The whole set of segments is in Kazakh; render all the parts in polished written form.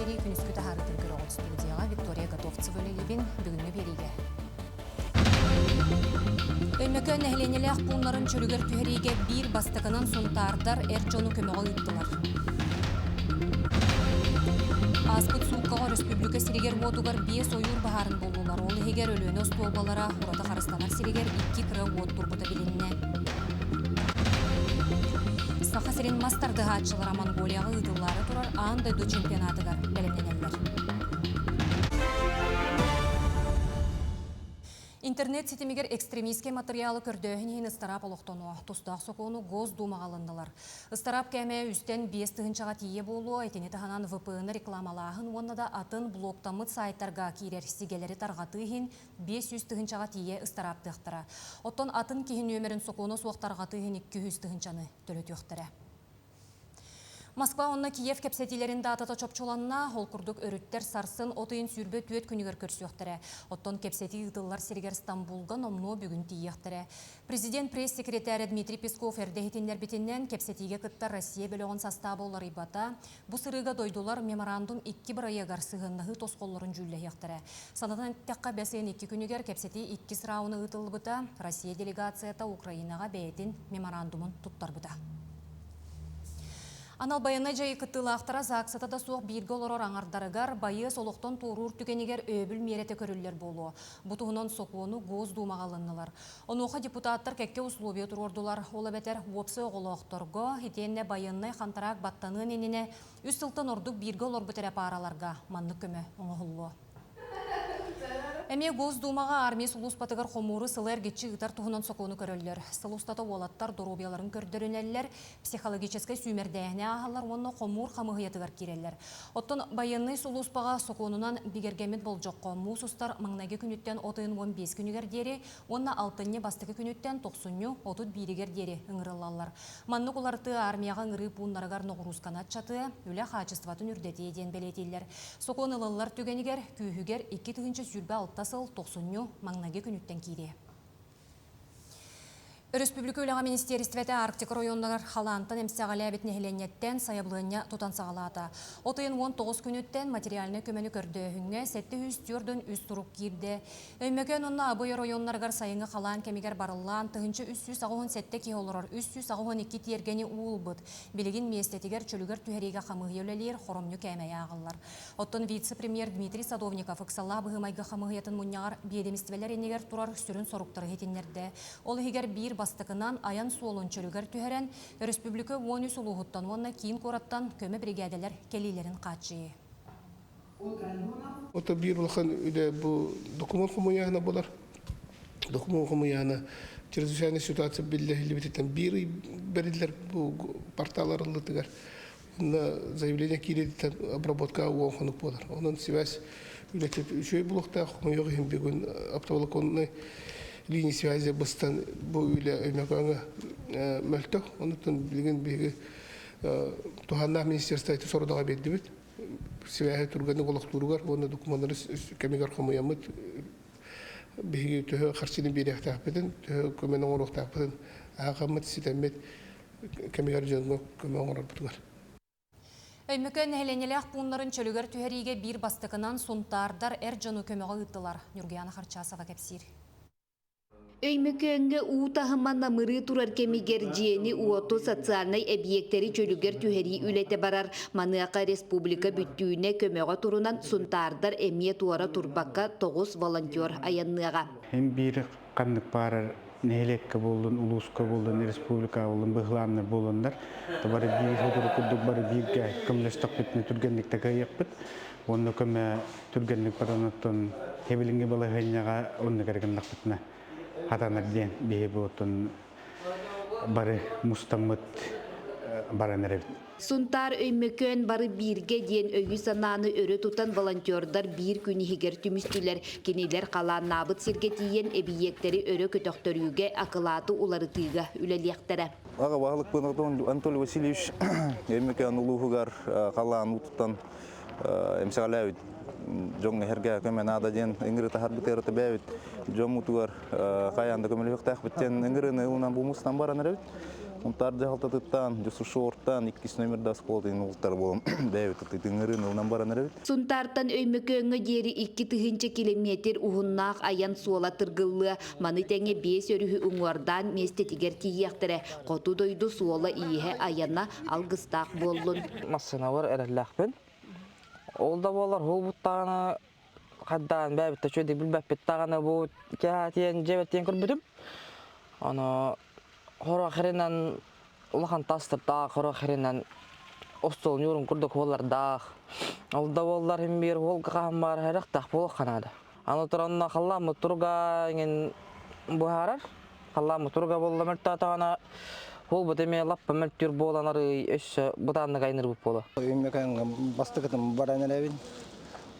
бери күнүскү тахарытын көрөгөт студияга Виктория Готовцева лебин бүгүнү бериге. Өймөкөн эхленелек пунларын чөлүгөр түһериге бир бастакынан сунтаардар эржону көмөгө ыттылар. Аспыт сууккага республика сиригер уотугар 5 ойур баарын болулар. Ол эгер өлөнө столбалара урата харыстанар сиригер 2 кыра уот турбута билинне. Сахасирин мастарды хатчылара Монголияга ыдыллары турар аан дойду чемпионатыгар белемненелер. Интернет сетимигер экстремистский материалы көрдөһүн ыстарап олоқтону, тустақ сокону Госдумагалындылар. Ыстарап кәме үстен 5 тыгынчаға тие болу, айтыны таханан VPN рекламалағын, оннада атын блоктамыт сайттарға кирер сигелері тарғатыхин 500 тыгынчаға тие ыстарап тықтыра. Оттон атын кейін өмерін сокону суақтарға тыхин 200 тыгынчаны төлөт өқтірі. Москва онна Киев кепсетилерин датата чопчоланна холкурдук өрүттер сарсын отыйын сүрбө түөт күнүгөр көрсөктөрө. Оттон кепсети ыдыллар сиригер Стамбулга номно бүгүн тиехтере. Президент пресс-секретары Дмитрий Песков эрдехитиннер битинен кепсетиге кытта Россия бөлөгөн составы олар ибата. Бу сырыга дойдулар меморандум 2 бырайагар сыгыннахы тосколлорун жүллехтере. Санатан текка бесен 2 күнүгөр кепсети 2 сырауны ытылбыта. Россия делегацията Украинага бейтин меморандумун туттарбыта. Анал байына жайы кыттылақтара зақсата да соқ бирге олорор аңардарыгар байы солоқтон турур түгенегер өбіл мереті көрілер болу. Бұтығынан соқуыны Госдумагалыннылар. Онуға депутаттар кәкке условия тұрордылар. Ола бәтер опсы оғылоқторго, хитенне байынны қантарақ баттанын еніне үс сылтын ордық бирге олор бұтер апараларға манны көмі оңығылу. Әме Госдумаға армия сулус батыгар хомуры сылыр кетчі ғытар тұғынан соқуыны көрілдер. Сылустата олаттар доробияларын көрдірінелер, психологическай сүймердәйіне ағалар, онны хомур қамығыятығар керелер. Оттын байынны сулуспаға соқуынынан бігергемет бол жоққа мұсустар маңнаге күніттен 15 күнігер дері, онна 6 бастығы күніттен 90 31-гер дері ұңырылалар. Манны оларты армияға ұңыры пуынларығар ноғырусқанат чаты, үлі қачыстыватын үрдеті еден белетейлер. Соқуынылылар түгенігер, күйігер 2 түгінші сүрбе тасыл 90 маңнаге күніттен кейде. Республика үліға министерстветі Арктик районлар халантын әмсіғалия бет нехеленеттен саяблығыня тұтан сағалата. Отыын 19 күніттен материалны көмені көрдіғіңе 700 үз тұруп кирді. Өймөкен онна абой районларғар сайыңы халан кемегер барылан тұғынчы 397 ке олырар 392 тергені уыл бұд. Білігін местетігер чөлігер түхереге қамығы өлелер хоромны кәмәй ағылар. Оттын вице-премьер Дмитрий Садовников ұқсала бұғымайғы қамығыятын мұнияғар бейдемістівелер енегер тұрар сүрін соруқтары хетінлерді. Ол егер бір бастықынан аян суолын чөлігер түхерен, республика 13 ұлығыттан онна кейін қораттан көмі бригаделер келейлерін қатшы. Ота бир улахан үле бу документ хумуяна болар. Документ хумуяна чрезвычайная ситуация билля либетен бир берилер бу порталларылытыгар. На заявление кирилит обработка уохонук болар. Онун связь үлетет үшөй булукта хумуяга хим бегун оптоволоконный линии связи бастан бу үле өймөкөнгө мөлтө. Онутун билген беги туханна министерство айтып сородога бердибит. Связи турганы голоктуругар, оны документтары кемегер хомуямыт биги төһө харчыны беректапытын, төһө көмөнө ороктапытын, агамыт ситемет кемегер жөнү көмөн оротугар. Өймөкөн эхленелек пунларын чөлүгөр түһериге бир бастыкынан сунтаардар эржону көмөгө ыттылар. Нургияна Харчасова кепсир. Өймөкөнгө уутахыманна мыры турар кемигер жиени уоту социальный объекттери чөлүгер түһери үлете барар. Маныака республика бүттүүнө көмөгө турунан сунтаардар эмие туара турбакка 9 волонтер аянныга. Hem bir kanlık parar nehelekke bolun, uluska bolun, республика болун, быгланны болундар. Табары bir hoduru kurduk bari birge kımlaştak bitne türgenlikte kayakpıt. Onu köme türgenlik paranıttın hebilinge balahaynaga onu gergenlik bitne. Hatanak diyen bihe botun bari mustamıt baranere. Сунтар өймөкөн бары бирге ден өйі сананы өрі тұтан волонтердар бір күні хигер түмістілер. Кенелер қалан набыт сергетиен әбиектері өрі көтөқтөрүүге акылаты улары тыға үлелектері. Аға бағылық бұнықтан Анатолий Васильевич өймөкөн улуғығар қалан ұтыттан әмсіғаләуід. Жоң herge көмен ада ден ыңгыры тахар бұтері бәуід. Жоң ұтуғар қаянда көмелі өқтәқ біттен ыңгырыны ұлынан бұмыстан баран әрәуід. Унтар жалтатыттан, жусу шорт, Оттан 2 номерда сколтын ултар болом бәйбит тыңырын унан баран эребит. Сунтартан өймөкөңө жери 2 тыгынча километр ухуннаах аян суола тыргыллы маны теңе 5 өрүхү уңуардан местетигер тиияхтере коту дойду суола ийе аянна алгыстаак боллун. Массына бар эрелләхпен. Ол да болар хулбуттаганы каддан бәбитте чөйдик билбәппет таганы бу кәтен жебеттен көрбүдүм. Аны хора херенен улахан тастырта хора херенен остол нюрун курдук боларда. Ол да болар химбир волга камар характак болганада. Аны туранна халламы турга ген бухарар. Халламы турга болла мертатана ол бөтеме лаппа мертүр боланары өш бутанны кайныр буп боло. Эми бастыгытым баран элебин.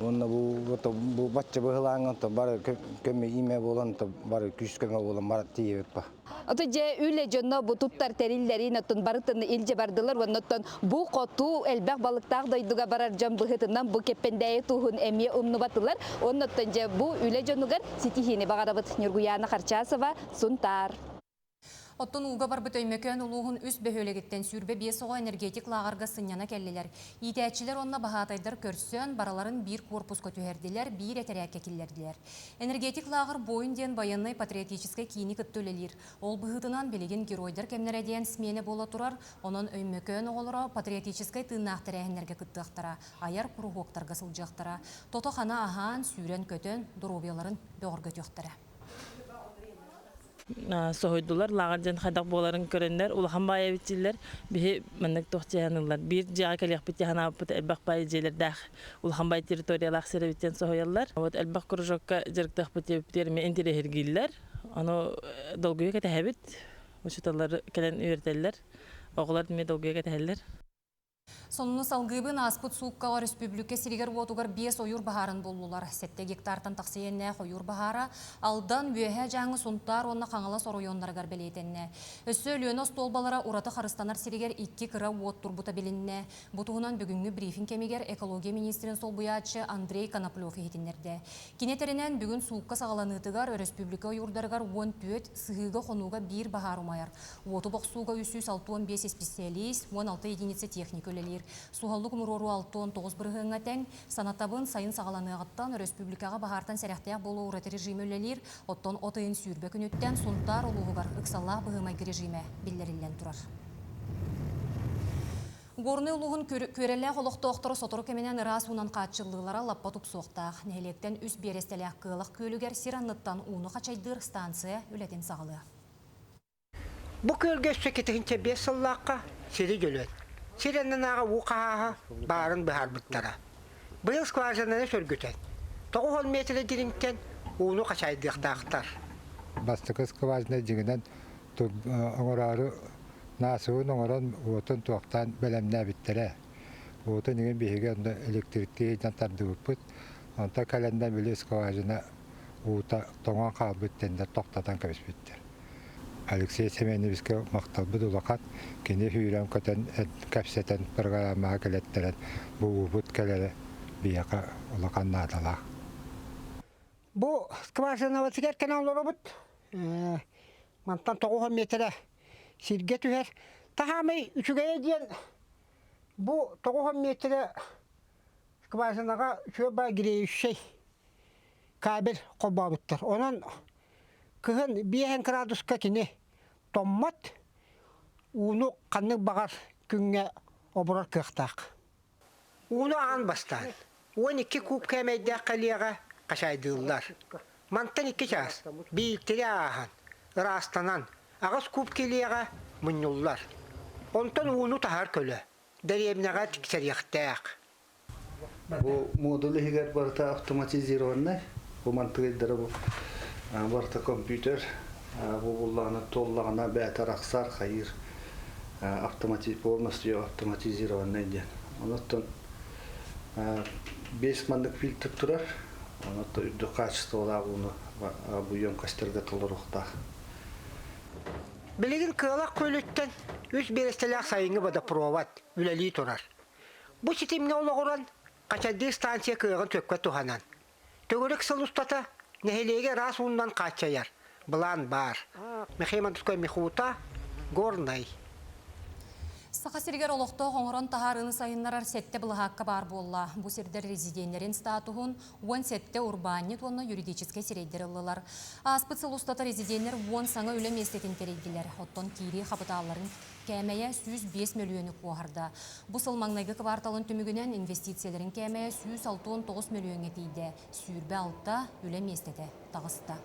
Онна бу бачча быгылаңын то бар көмө име болон то бар күчкөмө болон бар тийбек ба. Ото же үле жонно бу туттар териллерин оттон барытын илже бардылар оннотон бу коту элбек балыктак дойдуга барар жон быгытынан бу кеппендей тухун эми умнубатылар оннотон же бу үле жонугар ситихини багарабыт Нургуяна Харчасова Сунтар. Оттон уга барбыт өймөкөн улуғын үс бөхөлегеттен сүрбе бесоға энергетик лағарға сыньяна келлелер. Итәчілер онна бағатайдар көрсөн бараларын бір корпуска түхерділер, бір әтерәкке келлерділер. Энергетик лағыр бойын ден баяннай патриотическай кийini күттөлелер. Ол бұғытынан белеген геройдар кемнері ден смені бола тұрар, онын өймөкөн оғылыра патриотическай тыынақтары әхінерге күттіқтара, аяр құруғоқтарға сылжақтара. Тото қана ахан, сүйрен көтен, дұробияларын бөғір көтіқтара. Sohuydular, lağarcan xadak boğların körenler, ulahan baya bitçiler, bihi mennek tohçayanırlar. Bir jağa kalyak bitti hana apıt elbaq baya jeler dağ, ulahan baya teritoriyalaq sere bitten sohuyallar. Elbaq kurujokka jerktaq bitti biterimi entire hergiller, onu dolguya kete habit, uçutaları kelen üyerteller, oğular dime dolguya kete heller. Сонуны салгыбын аспыт сууккаға республика сиригер отугар 5 ойур бахарын болулар. 7 гектартан тақсиенне ойур бахара алдан өйе жаңы сунтар онна қаңала соройонларгар белетенне. Өссө өлөні столбалара ураты харыстанар сиригер 2 кыра уот турбута белинне. Бутуғынан бүгінгі брифинг кемигер экология министрин сол буячы Андрей Коноплев етіндерді. Кинетерінен бүгін суукка сағаланытыгар республика ойурдаргар 14 сығыға қонуға 1 бахар умайар. Уоты боқсуға 365 специалист, 16 единицы техник өлелер. Суғаллық мұрору 6-9 бірғыңа тәң, санаттабын сайын сағаланығыттан республикаға бағартан сәрәқтәк болу ұраты режимі өлелер, оттон отайын сүйірбе күніттен сұнтар олуғығар ұқсаллақ бұғымайғы режимі білдерілен тұрар. Горны улуғын көрелі қолықты оқтыры сотыры кеменен ырас унан қатшылығылара лаппа тұп соқтақ. Нәлектен үс берестелі қылық көлігер сиранныттан уны қачайдыр станция өлетін сағылы. Бұ көлге сөкетігінше 5 сыллаққа сері көлет. Сиреннен аға уқаға барын бұхар бұттара. Бұйыл скважинаны сөргітен. 9 метрі диринттен уны қачайдықтақтар. Бастықы скважина жігінен оңырары насуын оңырын отын туақтан бәлемне біттірі. Отын еген бейге электрикті жантарды бұппыт. Онта кәленден білі скважина тоңан қалбыттендер тоқтатан көбіс біттір. Алексей Семеновичке мақтал бұд ұлақат, кені хүйрен көтен кәпсетен программаға кәлеттерен бұл бұд кәлері бияқа ұлақан надалақ. Бұл скважина ватsigер кәне олары бұд. Мантан 9 метрі сирге түхер. Тахамай үчігеге дейін бұл 9 метрі скважинаға үші ба гиреюшей кабел қолба бұттыр. Онан кыһын 5 градуска кини томмат уну канны багар күнгө обурар кыхтак. Уну ан бастан. 12 куб кемейде калияга кашайдылар. Мантан 2 час. Бийлтери ахан. Растанан. Агас куб келияга муннуллар. Онтан уну тахар көлө. Деребнага тиксерияктак. Бу модулы хигер барта автоматизированы. Бу мантыгыдары бу. Барта компьютер, бұллағына толлағына бәтір ақсар қайыр полностью автоматизированный ден. Онықтан 5 мандық фильтр тұрар, онықтан үдді качествола бұл емкастерге толыр ұқта. Білеген кылақ көліттен үз берестелі сайыңы бада проват, үләлі тұрар. Бұл системіне олағыран қачады станция кылығын төкке туғанан. Төгірік сыл ұстата нехелеге рас ундан качаяр. Блан бар. Мехеман түскөй мехута горнай. Сақасыргер олықты қоңырын тахарыны сайынларар сетте бұлғаққа бар болла. Бұ сердер резиденлерін статуғын 10 сетте урбанит, оны юридическе серейдер ұлылар. Аспыцыл ұстаты резиденлер 10 саңа өлем естетін терейділер. Оттон кири қапыталарын кәмәйе 105 миллионы қуағырда. Бұ сылмаңнайғы кварталын түмігінен инвестицияларын кәмәйе 169 миллион етейді. Сүйірбе алтта өлем естеті тағыста.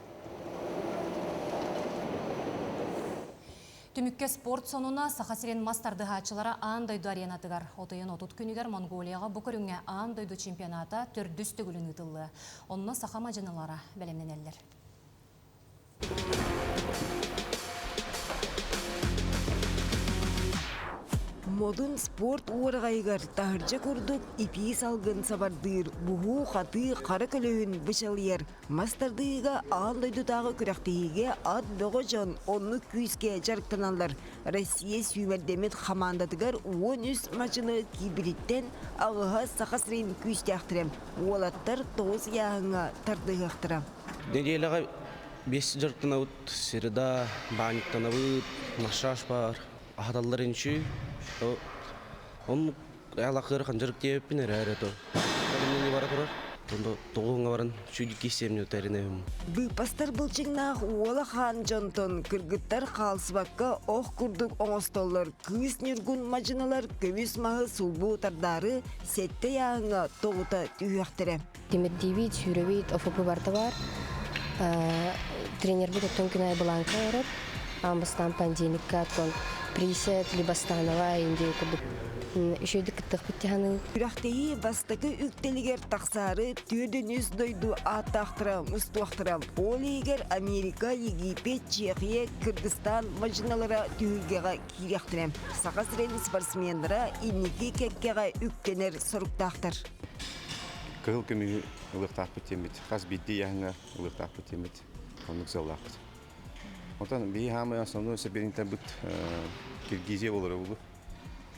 Түмікке спорт сонуна Сахасирен мастарды хачылара андайду аренатыгар. Отайын отут күнігер Монголияға бұкырыңа андайду чемпионата түрдүсті күлін ұтылы. Онына сахама жанылара бәлемнен әлдер. Модун спорт уырғайгар тахырча күрдік ипи салгын сабардыр, бұху қаты қары көлігін бішалыер. Мастардыға андайдутағы күрәқтейге ат бұғы жон онны күйіске жарықтаналар. Россия сүймердемет хамандадығар 13 мачыны кибриттен ағыға Сахасырен күйісте ақтырам. Олаттар 9 яғыңа тардығы ақтырам. Неделяға 5 жарықтан ауыт, середа, баниктан ауыт, машаш бар, ағадалар енші. Он алақыр қанжырық теппін әрі то. Қадымнен бара тұрар. Онда тоғыңа барын шүйдік кесеміне өтәрінем. Бұпастар бұлчыңнақ уола хан жонтон кыргыттар қалсыбаққа оқ күрдік оңыстолар. Күс нүргін мажыналар көміс мағы сұлбу тардары сетте яғыңа тоғыта түйіқтірі. Деметтейбейт, сүйребейт, офопы барты бар. Тренер бұд оттон күнай Бланка орыр. Амбастан пандемикка оттон присет, либо станова, индей күрдік. Үшөйді кіттіқ біттіғаны. Күрәқтейі бастықы үктелігер тақсары төдініз дойду аттақтырам, ұстуақтырам. Ол егер Америка, Египет, Чехия, Кыргызстан мажыналара түйілгеға киряқтырам. Сақасырен спортсмендера инекі кәккеға үктенер сұрықтақтыр. Кығыл көмігі ұлықтақ бүттемет. Қаз бетті яғыңа ұлықтақ бүттемет. Онық зыллақпыд. Отан бей хамы основной соберінтен бұд Киргизия олары олы.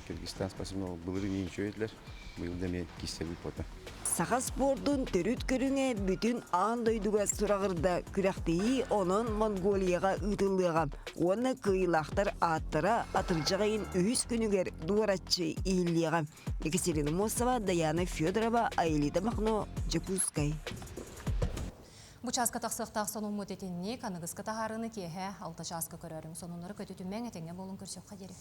Кыргызстан спасибо бұлыры нейін шөйетлер. Бұйылда мен кестелі пота. Сақа спордың түріт көріңе бүтін андойдуға сұрағырда күрәқтейі онын Монголияға ұтылыға. Оны кыйлақтар аттыра атыржағайын өз күнігер дуаратчы иіліға. Екатерина Мосова, Даяна Федорова, Айлита Махно, Джакускай. Бұчасқа тақсықтақ соның мұтетінне канығызқы тағарыны кеге алты жасқы көрерің. Сонынлары көтетімен әтеңе болын көрсек қадері.